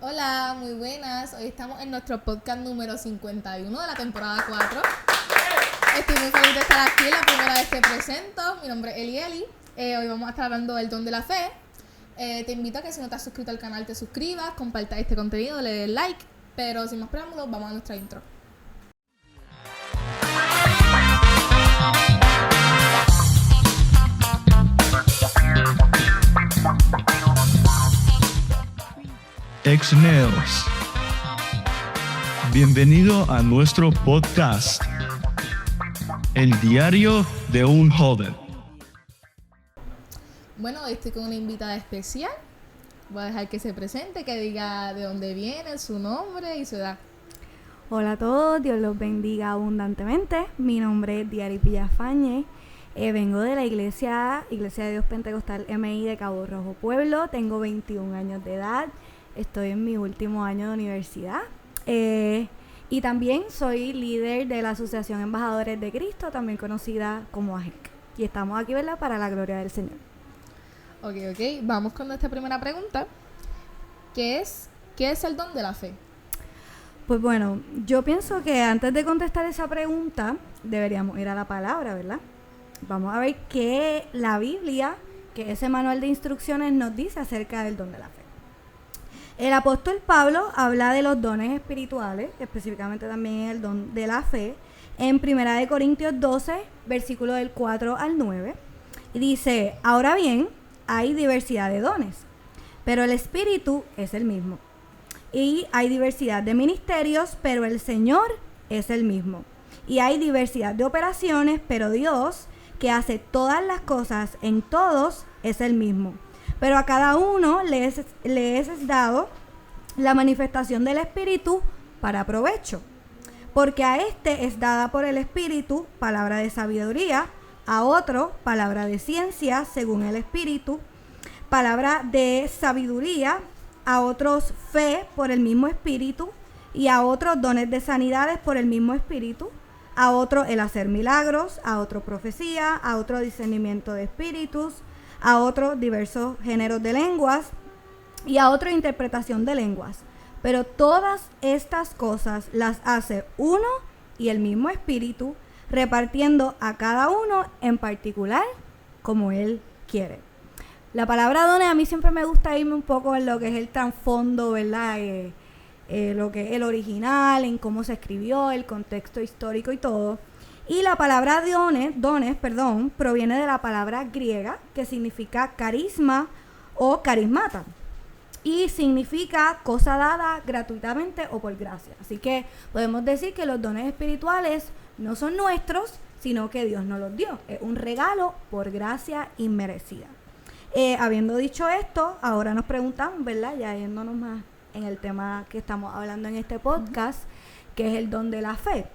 Hola, muy buenas. Hoy estamos en nuestro podcast número 51 de la temporada 4. Estoy muy feliz de estar aquí, la primera vez que presento. Mi nombre es Eli. Hoy vamos a estar hablando del don de la fe. Te invito a que si no te has suscrito al canal te suscribas, compartas este contenido, le des like. Pero sin más preámbulos, vamos a nuestra intro. Exneos. Bienvenido a nuestro podcast, El Diario de un Joven. Bueno, hoy estoy con una invitada especial. Voy a dejar que se presente, que diga de dónde viene, su nombre y su edad. Hola a todos, Dios los bendiga abundantemente. Mi nombre es Diari Villafañe. Vengo de la Iglesia de Dios Pentecostal MI de Cabo Rojo Pueblo. Tengo 21 años de edad. Estoy en mi último año de universidad. Y también soy líder de la Asociación Embajadores de Cristo, también conocida como AGEC. Y estamos aquí, ¿verdad?, para la gloria del Señor. Ok. Vamos con nuestra primera pregunta. ¿Qué es el don de la fe? Pues bueno, yo pienso que antes de contestar esa pregunta, deberíamos ir a la palabra, ¿verdad? Vamos a ver qué la Biblia, que ese manual de instrucciones nos dice acerca del don de la fe. El apóstol Pablo habla de los dones espirituales, específicamente también el don de la fe, en 1 Corintios 12, versículo del 4 al 9. Y dice, ahora bien, hay diversidad de dones, pero el Espíritu es el mismo. Y hay diversidad de ministerios, pero el Señor es el mismo. Y hay diversidad de operaciones, pero Dios, que hace todas las cosas en todos, es el mismo. Pero a cada uno le es dado la manifestación del Espíritu para provecho. Porque a este es dada por el Espíritu palabra de sabiduría, a otro palabra de ciencia según el Espíritu, palabra de sabiduría, a otros fe por el mismo Espíritu, y a otros dones de sanidades por el mismo Espíritu, a otro el hacer milagros, a otro profecía, a otro discernimiento de espíritus, a otros diversos géneros de lenguas y a otro interpretación de lenguas. Pero todas estas cosas las hace uno y el mismo Espíritu, repartiendo a cada uno en particular como Él quiere. La palabra dones, a mí siempre me gusta irme un poco en lo que es el trasfondo, ¿verdad? Lo que es el original, en cómo se escribió, el contexto histórico y todo. Y la palabra dones, proviene de la palabra griega que significa carisma o carismata. Y significa cosa dada gratuitamente o por gracia. Así que podemos decir que los dones espirituales no son nuestros, sino que Dios nos los dio. Es un regalo por gracia inmerecida. Habiendo dicho esto, ahora nos preguntamos, ¿verdad? Ya yéndonos más en el tema que estamos hablando en este podcast, que es el don de la fe.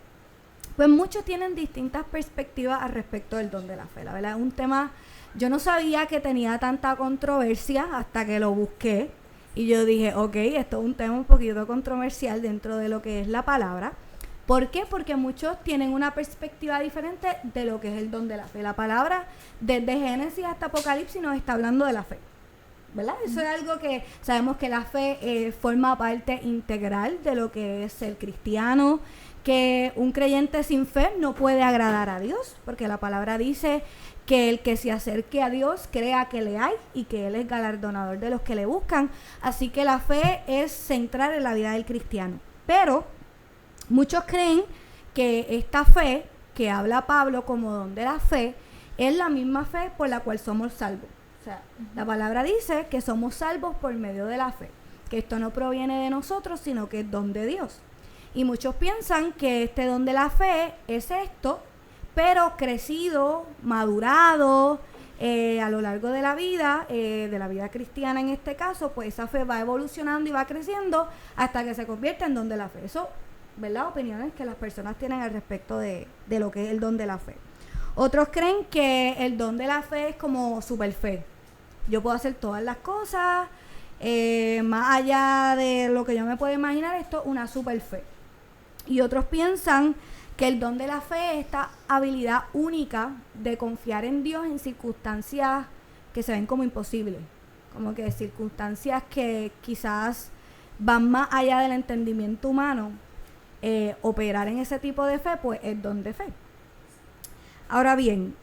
Pues muchos tienen distintas perspectivas al respecto del don de la fe. La verdad es un tema, yo no sabía que tenía tanta controversia hasta que lo busqué. Y yo dije, ok, esto es un tema un poquito controversial dentro de lo que es la palabra. ¿Por qué? Porque muchos tienen una perspectiva diferente de lo que es el don de la fe. La palabra, desde Génesis hasta Apocalipsis, nos está hablando de la fe, ¿verdad? Eso es algo que sabemos que la fe forma parte integral de lo que es ser cristiano, que un creyente sin fe no puede agradar a Dios, porque la palabra dice que el que se acerque a Dios crea que le hay y que Él es galardonador de los que le buscan. Así que la fe es central en la vida del cristiano. Pero muchos creen que esta fe que habla Pablo como don de la fe es la misma fe por la cual somos salvos. O sea, la palabra dice que somos salvos por medio de la fe, que esto no proviene de nosotros, sino que es don de Dios. Y muchos piensan que este don de la fe es esto, pero crecido, madurado a lo largo de la vida cristiana en este caso, pues esa fe va evolucionando y va creciendo hasta que se convierte en don de la fe. Eso, ¿verdad? Opiniones que las personas tienen al respecto de lo que es el don de la fe. Otros creen que el don de la fe es como super fe. Yo puedo hacer todas las cosas, más allá de lo que yo me puedo imaginar, esto es una super fe. Y otros piensan que el don de la fe es esta habilidad única de confiar en Dios en circunstancias que se ven como imposibles, como que circunstancias que quizás van más allá del entendimiento humano, operar en ese tipo de fe, pues es don de fe. Ahora bien,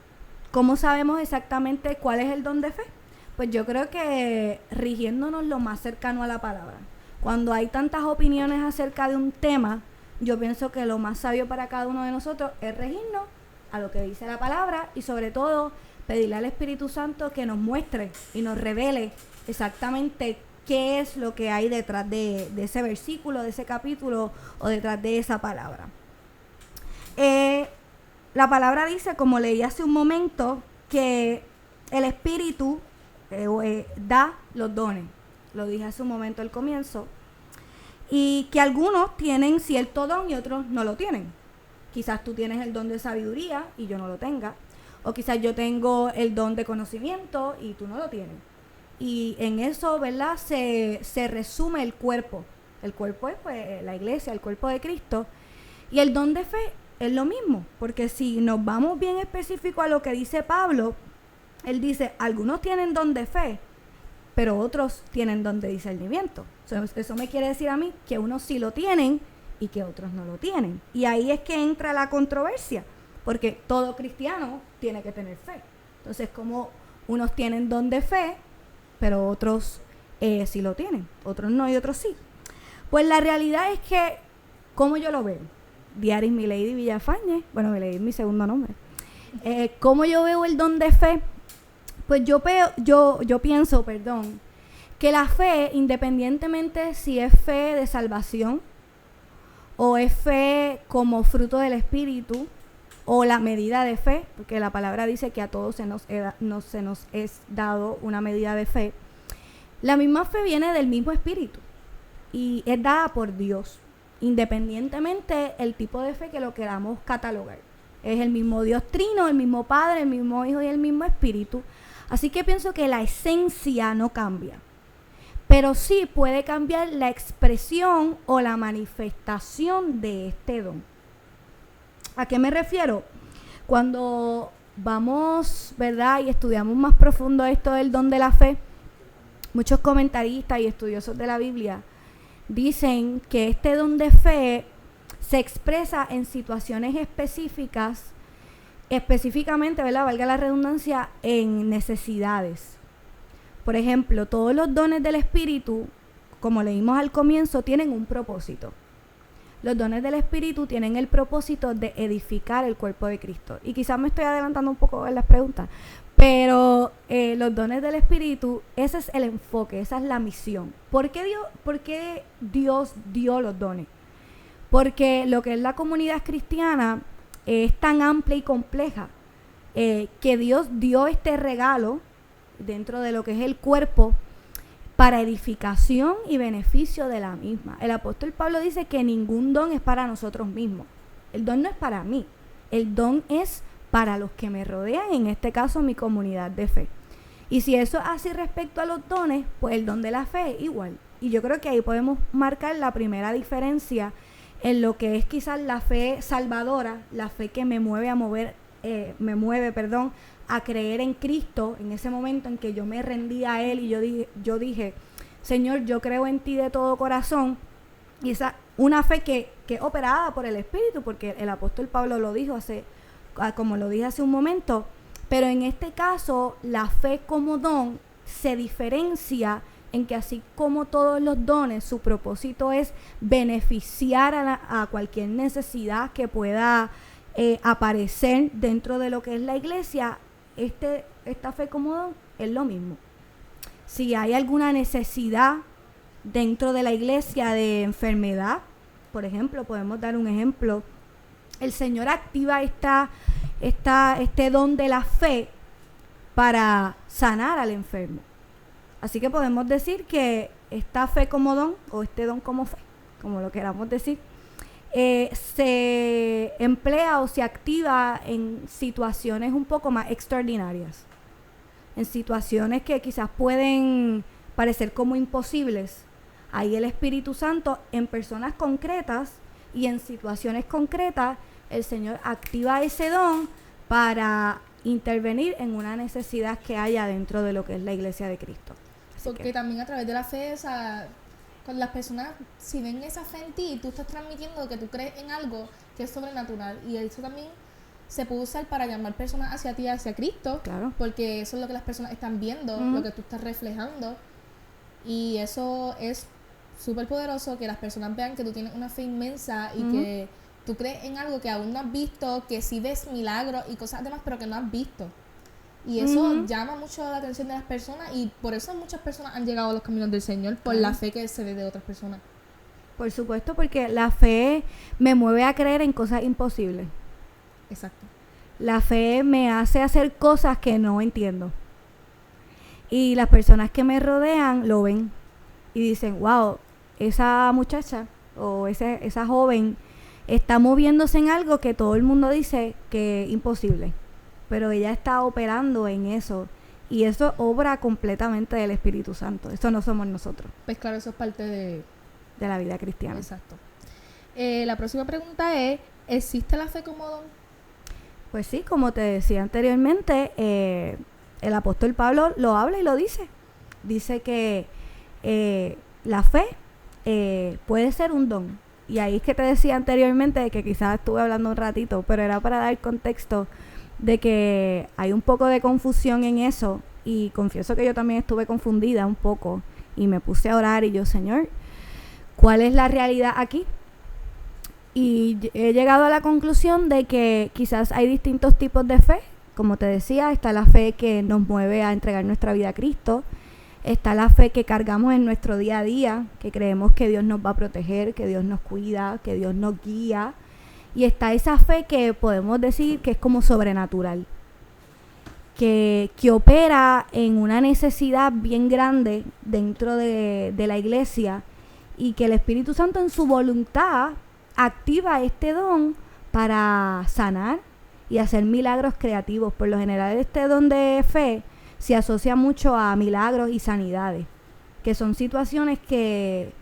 ¿cómo sabemos exactamente cuál es el don de fe? Pues yo creo que rigiéndonos lo más cercano a la palabra. Cuando hay tantas opiniones acerca de un tema, yo pienso que lo más sabio para cada uno de nosotros es regirnos a lo que dice la palabra y sobre todo pedirle al Espíritu Santo que nos muestre y nos revele exactamente qué es lo que hay detrás de ese versículo, de ese capítulo o detrás de esa palabra. La palabra dice, como leí hace un momento, que el Espíritu da los dones. Lo dije hace un momento al comienzo. Y que algunos tienen cierto don y otros no lo tienen. Quizás tú tienes el don de sabiduría y yo no lo tenga. O quizás yo tengo el don de conocimiento y tú no lo tienes. Y en eso, ¿verdad? Se resume el cuerpo. El cuerpo es pues la iglesia, el cuerpo de Cristo. Y el don de fe es lo mismo. Porque si nos vamos bien específico a lo que dice Pablo, él dice, algunos tienen don de fe, pero otros tienen don de discernimiento. Eso me quiere decir a mí que unos sí lo tienen y que otros no lo tienen. Y ahí es que entra la controversia, porque todo cristiano tiene que tener fe. Entonces, como unos tienen don de fe, pero otros sí lo tienen, otros no y otros sí. Pues la realidad es que, ¿cómo yo lo veo? Diaris Milady Villafañez, bueno, Milady es mi segundo nombre. ¿Cómo yo veo el don de fe? Pues yo pienso, que la fe, independientemente si es fe de salvación o es fe como fruto del Espíritu o la medida de fe, porque la palabra dice que a todos se nos es dado una medida de fe, la misma fe viene del mismo Espíritu y es dada por Dios, independientemente el tipo de fe que lo queramos catalogar. Es el mismo Dios Trino, el mismo Padre, el mismo Hijo y el mismo Espíritu. Así que pienso que la esencia no cambia, pero sí puede cambiar la expresión o la manifestación de este don. ¿A qué me refiero? Cuando vamos, ¿verdad? Y estudiamos más profundo esto del don de la fe, muchos comentaristas y estudiosos de la Biblia dicen que este don de fe se expresa en situaciones específicas, específicamente, ¿verdad? Valga la redundancia, en necesidades. Por ejemplo, todos los dones del Espíritu, como leímos al comienzo, tienen un propósito. Los dones del Espíritu tienen el propósito de edificar el cuerpo de Cristo. Y quizás me estoy adelantando un poco en las preguntas, pero los dones del Espíritu, ese es el enfoque, esa es la misión. ¿Por qué Dios dio los dones? Porque lo que es la comunidad cristiana es tan amplia y compleja que Dios dio este regalo dentro de lo que es el cuerpo para edificación y beneficio de la misma. El apóstol Pablo dice que ningún don es para nosotros mismos. El don no es para mí. El don es para los que me rodean, en este caso mi comunidad de fe. Y si eso es así respecto a los dones, pues el don de la fe es igual. Y yo creo que ahí podemos marcar la primera diferencia en lo que es quizás la fe salvadora, la fe que me mueve a creer en Cristo, en ese momento en que yo me rendí a Él y yo dije, Señor, yo creo en ti de todo corazón. Y esa una fe que es operada por el Espíritu, porque el apóstol Pablo lo dijo como lo dije hace un momento, pero en este caso la fe como don se diferencia en que así como todos los dones, su propósito es beneficiar a cualquier necesidad que pueda aparecer dentro de lo que es la iglesia. Esta fe como don es lo mismo. Si hay alguna necesidad dentro de la iglesia de enfermedad, por ejemplo, podemos dar un ejemplo, el Señor activa este don de la fe para sanar al enfermo. Así que podemos decir que esta fe como don, o este don como fe, como lo queramos decir, se emplea o se activa en situaciones un poco más extraordinarias, en situaciones que quizás pueden parecer como imposibles. Ahí el Espíritu Santo, en personas concretas y en situaciones concretas, el Señor activa ese don para intervenir en una necesidad que haya dentro de lo que es la iglesia de Cristo. Porque también a través de la fe, Cuando las personas, si ven esa fe en ti, tú estás transmitiendo que tú crees en algo que es sobrenatural. Y eso también se puede usar para llamar personas hacia ti, hacia Cristo. Claro. Porque eso es lo que las personas están viendo, lo que tú estás reflejando. Y eso es súper poderoso, que las personas vean que tú tienes una fe inmensa y que tú crees en algo que aún no has visto, que sí ves milagros y cosas demás, pero que no has visto. Y eso llama mucho la atención de las personas, y por eso muchas personas han llegado a los caminos del Señor, por la fe que se ve de otras personas. Por supuesto, porque la fe me mueve a creer en cosas imposibles. Exacto. La fe me hace hacer cosas que no entiendo. Y las personas que me rodean lo ven y dicen, wow, esa muchacha o esa joven está moviéndose en algo que todo el mundo dice que es imposible. Pero ella está operando en eso. Y eso obra completamente del Espíritu Santo. Eso no somos nosotros. Pues claro, eso es parte de la vida cristiana. Exacto. La próxima pregunta es, ¿existe la fe como don? Pues sí, como te decía anteriormente, el apóstol Pablo lo habla y lo dice. Dice que la fe puede ser un don. Y ahí es que te decía anteriormente, que quizás estuve hablando un ratito, pero era para dar contexto de que hay un poco de confusión en eso, y confieso que yo también estuve confundida un poco y me puse a orar y yo, Señor, ¿cuál es la realidad aquí? Y he llegado a la conclusión de que quizás hay distintos tipos de fe. Como te decía, está la fe que nos mueve a entregar nuestra vida a Cristo, está la fe que cargamos en nuestro día a día, que creemos que Dios nos va a proteger, que Dios nos cuida, que Dios nos guía. Y está esa fe que podemos decir que es como sobrenatural, que opera en una necesidad bien grande dentro de la iglesia, y que el Espíritu Santo en su voluntad activa este don para sanar y hacer milagros creativos. Por lo general, este don de fe se asocia mucho a milagros y sanidades, que son situaciones que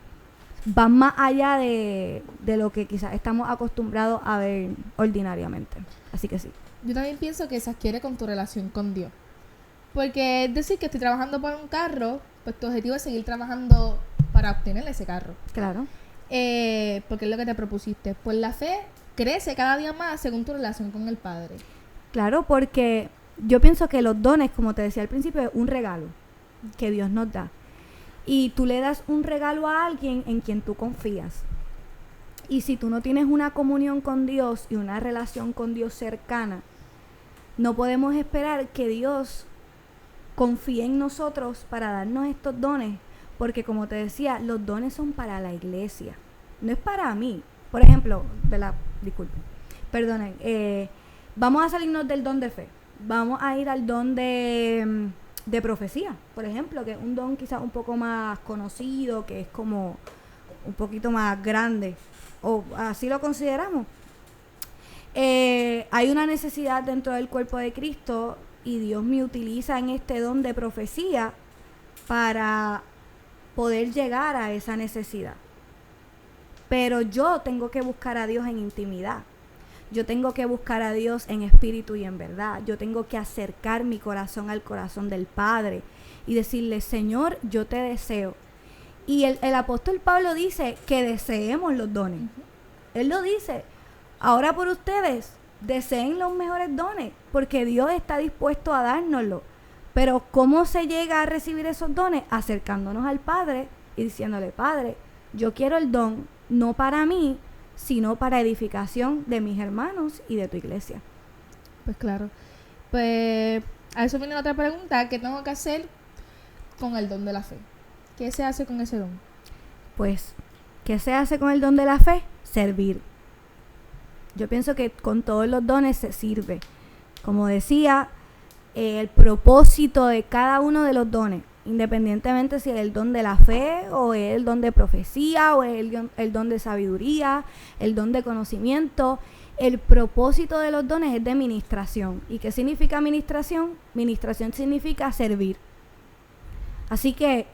van más allá de lo que quizás estamos acostumbrados a ver ordinariamente. Así que sí. Yo también pienso que se adquiere con tu relación con Dios. Porque es decir, que estoy trabajando por un carro, pues tu objetivo es seguir trabajando para obtener ese carro. Claro. Porque es lo que te propusiste. Pues la fe crece cada día más según tu relación con el Padre. Claro, porque yo pienso que los dones, como te decía al principio, es un regalo que Dios nos da. Y tú le das un regalo a alguien en quien tú confías. Y si tú no tienes una comunión con Dios y una relación con Dios cercana, no podemos esperar que Dios confíe en nosotros para darnos estos dones. Porque como te decía, los dones son para la iglesia, no es para mí. Por ejemplo, perdonen, vamos a salirnos del don de fe. Vamos a ir al don de profecía, por ejemplo, que es un don quizás un poco más conocido, que es como un poquito más grande, o así lo consideramos. Hay una necesidad dentro del cuerpo de Cristo, y Dios me utiliza en este don de profecía para poder llegar a esa necesidad. Pero yo tengo que buscar a Dios en intimidad. Yo tengo que buscar a Dios en espíritu y en verdad. Yo tengo que acercar mi corazón al corazón del Padre y decirle, Señor, yo te deseo. Y el apóstol Pablo dice que deseemos los dones. Él lo dice, ahora por ustedes, deseen los mejores dones, porque Dios está dispuesto a dárnoslo. Pero ¿cómo se llega a recibir esos dones? Acercándonos al Padre y diciéndole, Padre, yo quiero el don, no para mí, sino para edificación de mis hermanos y de tu iglesia. Pues claro. Pues a eso viene otra pregunta. ¿Qué tengo que hacer con el don de la fe? ¿Qué se hace con ese don? Pues, ¿qué se hace con el don de la fe? Servir. Yo pienso que con todos los dones se sirve. Como decía, el propósito de cada uno de los dones, independientemente si es el don de la fe o es el don de profecía o es el don de sabiduría, el don de conocimiento, el propósito de los dones es de ministración. ¿Y qué significa ministración? Ministración significa servir. Así que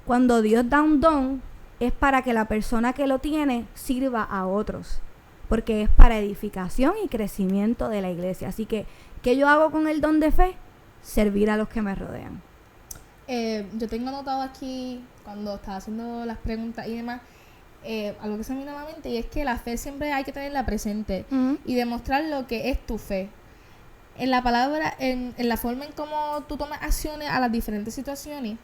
cuando Dios da un don es para que la persona que lo tiene sirva a otros, porque es para edificación y crecimiento de la iglesia. Así que, ¿qué yo hago con el don de fe? Servir a los que me rodean. yo tengo anotado aquí, cuando estaba haciendo las preguntas y demás, algo que se me vino a la mente, y es que la fe siempre hay que tenerla presente y demostrar lo que es tu fe. En la palabra, en la forma en cómo tú tomas acciones a las diferentes situaciones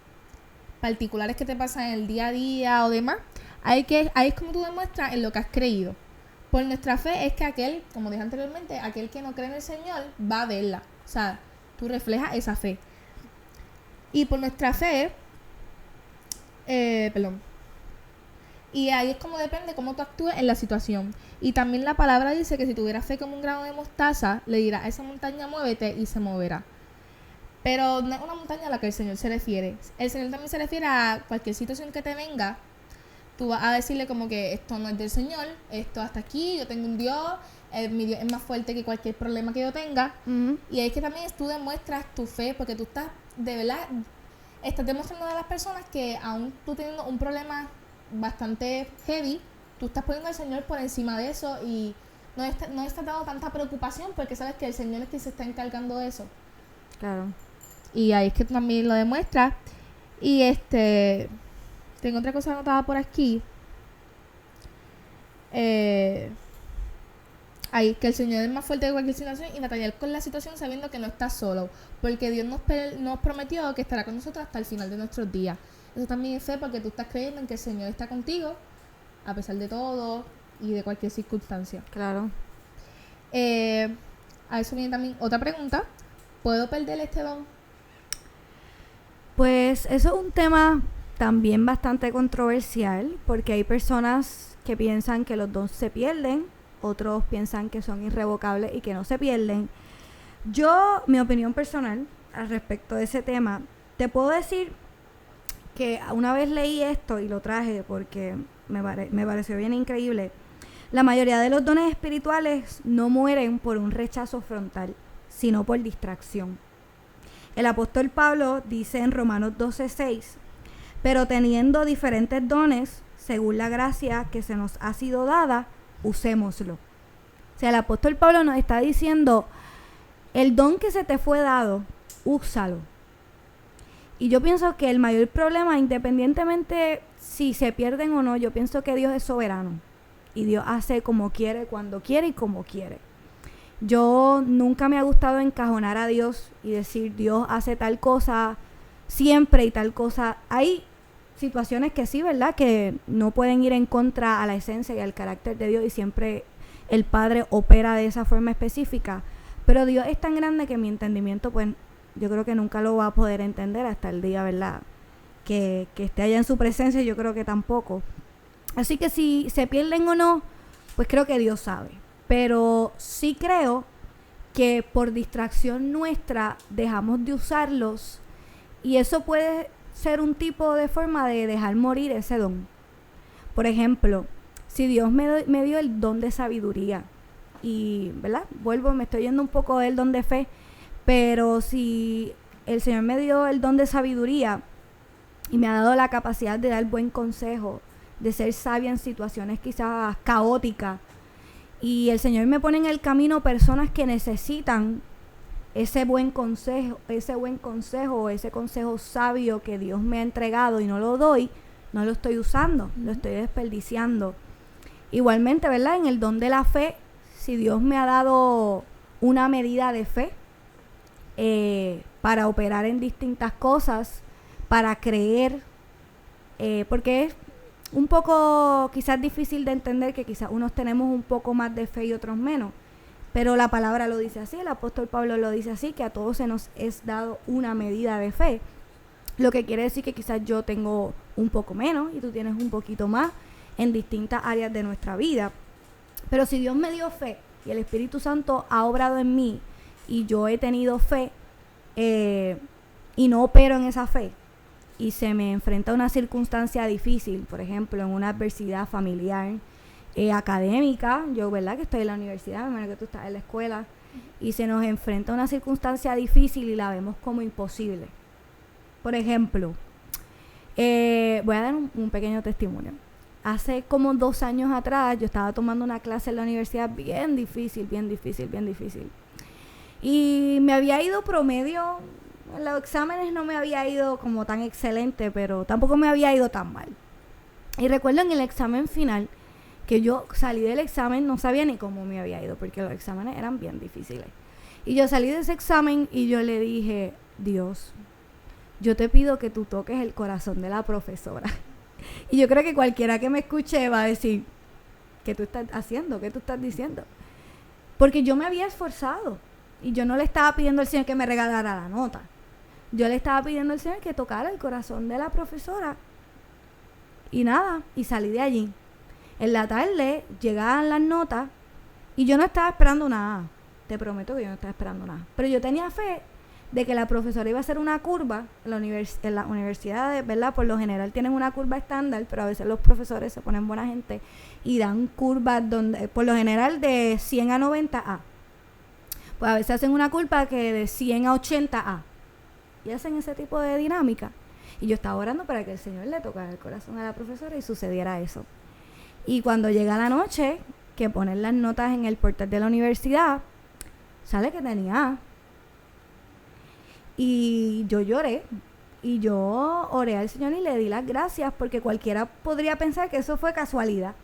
particulares que te pasan en el día a día o demás, ahí es como tú demuestras en lo que has creído. Por nuestra fe es que aquel, como dije anteriormente, aquel que no cree en el Señor va a verla. O sea, tú reflejas esa fe. Y por nuestra fe, y ahí es como depende cómo tú actúes en la situación. Y también la palabra dice que si tuvieras fe como un grano de mostaza, le dirás a esa montaña muévete y se moverá. Pero no es una montaña a la que el Señor se refiere. El Señor también se refiere a cualquier situación que te venga. Tú vas a decirle como que esto no es del Señor, esto hasta aquí, yo tengo un Dios, mi Dios es más fuerte que cualquier problema que yo tenga. Y ahí es que también tú demuestras tu fe, porque tú estás, de verdad, estás demostrando a las personas que aún tú teniendo un problema bastante heavy, tú estás poniendo al Señor por encima de eso y no estás dando tanta preocupación porque sabes que el Señor es quien se está encargando de eso. Claro. Y ahí es que tú también lo demuestras. Y tengo otra cosa anotada por aquí. Ahí, que el Señor es más fuerte que cualquier situación y batallar con la situación sabiendo que no estás solo. Porque Dios nos prometió que estará con nosotros hasta el final de nuestros días. Eso también es fe porque tú estás creyendo en que el Señor está contigo a pesar de todo y de cualquier circunstancia. Claro. A eso viene también otra pregunta. ¿Puedo perder este don? Pues eso es un tema también bastante controversial porque hay personas que piensan que los dones se pierden, otros piensan que son irrevocables y que no se pierden. Yo, mi opinión personal al respecto de ese tema, te puedo decir que una vez leí esto y lo traje porque me pareció bien increíble. La mayoría de los dones espirituales no mueren por un rechazo frontal, sino por distracción. El apóstol Pablo dice en Romanos 12:6, pero teniendo diferentes dones, según la gracia que se nos ha sido dada, usémoslo. O sea, el apóstol Pablo nos está diciendo, el don que se te fue dado, úsalo. Y yo pienso que el mayor problema, independientemente si se pierden o no, yo pienso que Dios es soberano. Y Dios hace como quiere, cuando quiere y como quiere. Yo nunca me ha gustado encajonar a Dios y decir, Dios hace tal cosa siempre y tal cosa. Hay situaciones que sí, ¿verdad? Que no pueden ir en contra a la esencia y al carácter de Dios y siempre el Padre opera de esa forma específica. Pero Dios es tan grande que mi entendimiento, pues, yo creo que nunca lo va a poder entender hasta el día, ¿verdad? Que esté allá en su presencia, yo creo que tampoco. Así que si se pierden o no, pues creo que Dios sabe. Pero sí creo que por distracción nuestra dejamos de usarlos y eso puede ser un tipo de forma de dejar morir ese don. Por ejemplo, si Dios me dio el don de sabiduría y, ¿verdad? Me estoy yendo un poco del don de fe, pero si el Señor me dio el don de sabiduría y me ha dado la capacidad de dar buen consejo, de ser sabia en situaciones quizás caóticas, y el Señor me pone en el camino personas que necesitan ese buen consejo, ese consejo sabio que Dios me ha entregado y no lo doy, no lo estoy usando, lo estoy desperdiciando. Igualmente, ¿verdad? En el don de la fe, si Dios me ha dado una medida de fe para operar en distintas cosas, para creer, porque es un poco quizás difícil de entender que quizás unos tenemos un poco más de fe y otros menos, pero la palabra lo dice así, el apóstol Pablo lo dice así, que a todos se nos es dado una medida de fe, lo que quiere decir que quizás yo tengo un poco menos y tú tienes un poquito más en distintas áreas de nuestra vida. Pero si Dios me dio fe y el Espíritu Santo ha obrado en mí y yo he tenido fe y no opero en esa fe, y se me enfrenta a una circunstancia difícil, por ejemplo, en una adversidad familiar, académica, yo, ¿verdad? Que estoy en la universidad, me imagino que tú estás en la escuela, y se nos enfrenta a una circunstancia difícil y la vemos como imposible. Por ejemplo, voy a dar un pequeño testimonio. Hace como 2 años atrás, yo estaba tomando una clase en la universidad bien difícil. Y me había ido promedio En los exámenes no me había ido como tan excelente, pero tampoco me había ido tan mal. Y recuerdo en el examen final, que yo salí del examen, no sabía ni cómo me había ido, porque los exámenes eran bien difíciles. Y yo salí de ese examen y yo le dije, Dios, yo te pido que tú toques el corazón de la profesora. Y yo creo que cualquiera que me escuche va a decir, ¿qué tú estás haciendo? ¿Qué tú estás diciendo? Porque yo me había esforzado y yo no le estaba pidiendo al Señor que me regalara la nota. Yo le estaba pidiendo al Señor que tocara el corazón de la profesora. Y nada, y salí de allí. En la tarde llegaban las notas y yo no estaba esperando nada. Te prometo que yo no estaba esperando nada. Pero yo tenía fe de que la profesora iba a hacer una curva en las universidades, ¿verdad? Por lo general tienen una curva estándar, pero a veces los profesores se ponen buena gente y dan curvas donde, por lo general de 100 a 90A. Pues a veces hacen una curva que de 100 a 80A. Y hacen ese tipo de dinámica. Y yo estaba orando para que el Señor le tocara el corazón a la profesora y sucediera eso. Y cuando llega la noche, que ponen las notas en el portal de la universidad, sale que tenía A. Y yo lloré. Y yo oré al Señor y le di las gracias, porque cualquiera podría pensar que eso fue casualidad.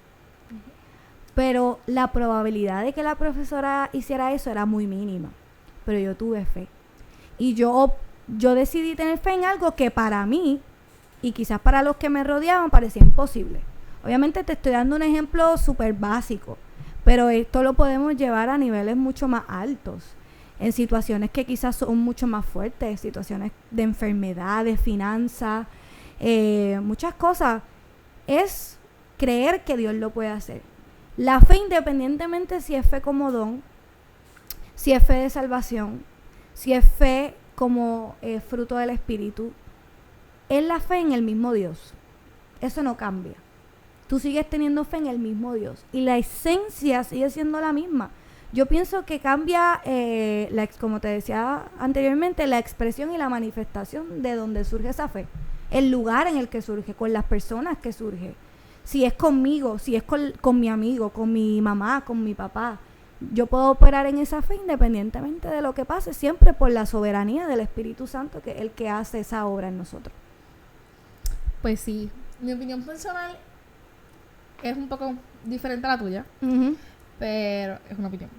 Pero la probabilidad de que la profesora hiciera eso era muy mínima. Pero yo tuve fe. Y yo decidí tener fe en algo que para mí, y quizás para los que me rodeaban, parecía imposible. Obviamente te estoy dando un ejemplo súper básico, pero esto lo podemos llevar a niveles mucho más altos, en situaciones que quizás son mucho más fuertes, situaciones de enfermedad, de finanzas, muchas cosas. Es creer que Dios lo puede hacer. La fe, independientemente si es fe como don, si es fe de salvación, si es fe como fruto del Espíritu, es la fe en el mismo Dios. Eso no cambia. Tú sigues teniendo fe en el mismo Dios y la esencia sigue siendo la misma. Yo pienso que cambia, como te decía anteriormente, la expresión y la manifestación de donde surge esa fe, el lugar en el que surge, con las personas que surge, si es conmigo, si es con mi amigo, con mi mamá, con mi papá. Yo puedo operar en esa fe independientemente de lo que pase, siempre por la soberanía del Espíritu Santo, que es el que hace esa obra en nosotros. Pues sí, mi opinión personal es un poco diferente a la tuya, pero es una opinión.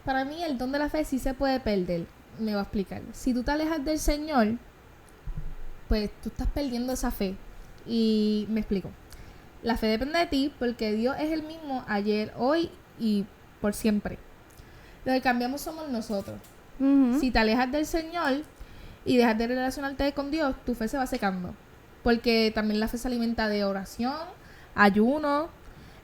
Para mí el don de la fe sí se puede perder. Me voy a explicar. Si tú te alejas del Señor, pues tú estás perdiendo esa fe. Y me explico. La fe depende de ti, porque Dios es el mismo ayer, hoy y por siempre. Lo que cambiamos somos nosotros. Si te alejas del Señor y dejas de relacionarte con Dios, tu fe se va secando. Porque también la fe se alimenta de oración, ayuno,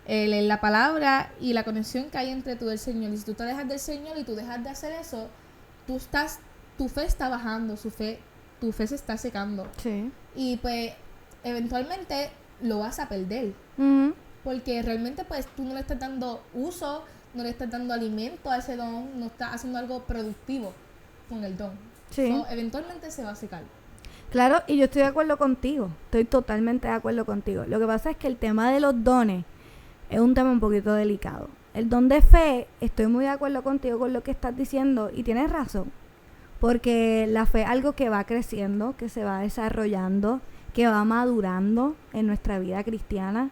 leer la palabra y la conexión que hay entre tú y el Señor. Y si tú te alejas del Señor y tú dejas de hacer eso, tu fe está bajando, tu fe se está secando. Sí. Y pues eventualmente lo vas a perder. Porque realmente pues tú no le estás dando uso, no le estás dando alimento a ese don, no estás haciendo algo productivo con el don. Sí. So, eventualmente se va a secar. Claro, y yo estoy de acuerdo contigo, estoy totalmente de acuerdo contigo. Lo que pasa es que el tema de los dones es un tema un poquito delicado. El don de fe, estoy muy de acuerdo contigo con lo que estás diciendo y tienes razón, porque la fe es algo que va creciendo, que se va desarrollando, que va madurando en nuestra vida cristiana.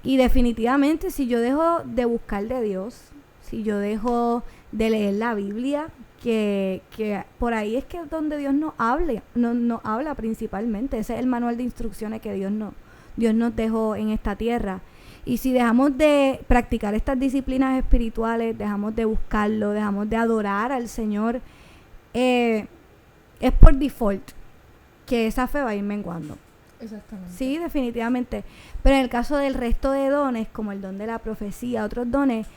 Y definitivamente si yo dejo de buscar de Dios, si yo dejo de leer la Biblia, que por ahí es que es donde Dios nos habla principalmente. Ese es el manual de instrucciones que Dios nos dejó en esta tierra. Y si dejamos de practicar estas disciplinas espirituales, dejamos de buscarlo, dejamos de adorar al Señor, es por default que esa fe va a ir menguando. Exactamente. Sí, definitivamente. Pero en el caso del resto de dones, como el don de la profecía, otros dones,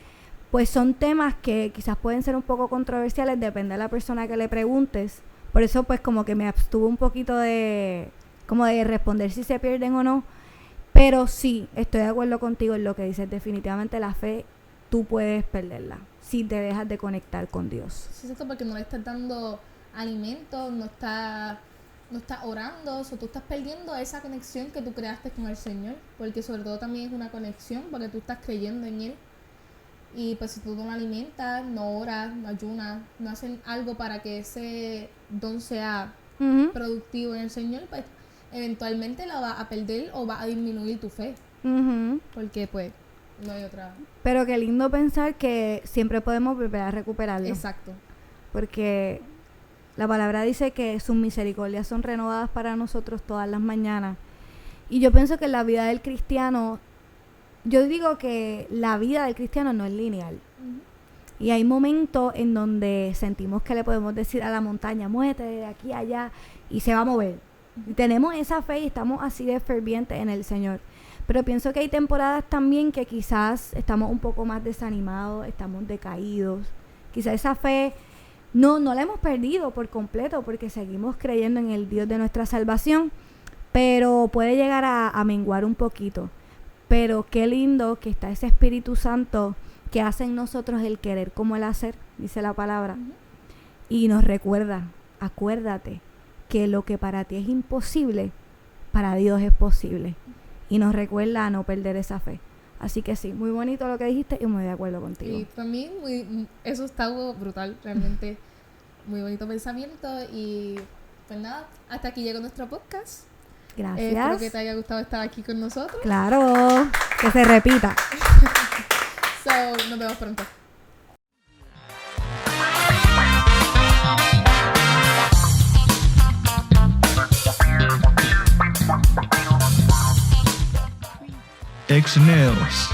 pues son temas que quizás pueden ser un poco controversiales, depende de la persona que le preguntes. Por eso pues como que me abstuve un poquito de responder si se pierden o no. Pero sí, estoy de acuerdo contigo en lo que dices. Definitivamente la fe, tú puedes perderla si te dejas de conectar con Dios. Sí, es esto porque no le estás dando alimento, no estás orando, o tú estás perdiendo esa conexión que tú creaste con el Señor, porque sobre todo también es una conexión, porque tú estás creyendo en Él. Y pues si tú no lo alimentas, no oras, no ayunas, no hacen algo para que ese don sea Ujú, productivo en el Señor, pues eventualmente la va a perder o va a disminuir tu fe. ujú. Porque pues no hay otra. Pero qué lindo pensar que siempre podemos volver a recuperarlo. Exacto. Porque la palabra dice que sus misericordias son renovadas para nosotros todas las mañanas. Y yo pienso que la vida del cristiano, yo digo que la vida del cristiano no es lineal. Y hay momentos en donde sentimos que le podemos decir a la montaña, muévete de aquí a allá, y se va a mover. Y tenemos esa fe y estamos así de fervientes en el Señor. Pero pienso que hay temporadas también que quizás estamos un poco más desanimados, estamos decaídos. Quizás esa fe no la hemos perdido por completo porque seguimos creyendo en el Dios de nuestra salvación, pero puede llegar a menguar un poquito. Pero qué lindo que está ese Espíritu Santo que hace en nosotros el querer como el hacer, dice la palabra. Y nos recuerda, acuérdate que lo que para ti es imposible, para Dios es posible. Y nos recuerda a no perder esa fe. Así que sí, muy bonito lo que dijiste y muy de acuerdo contigo. Y también eso está brutal, realmente. Muy bonito pensamiento. Y pues nada, hasta aquí llegó nuestro podcast. Gracias. Espero que te haya gustado estar aquí con nosotros. Claro, que se repita. Nos vemos pronto. Exneos.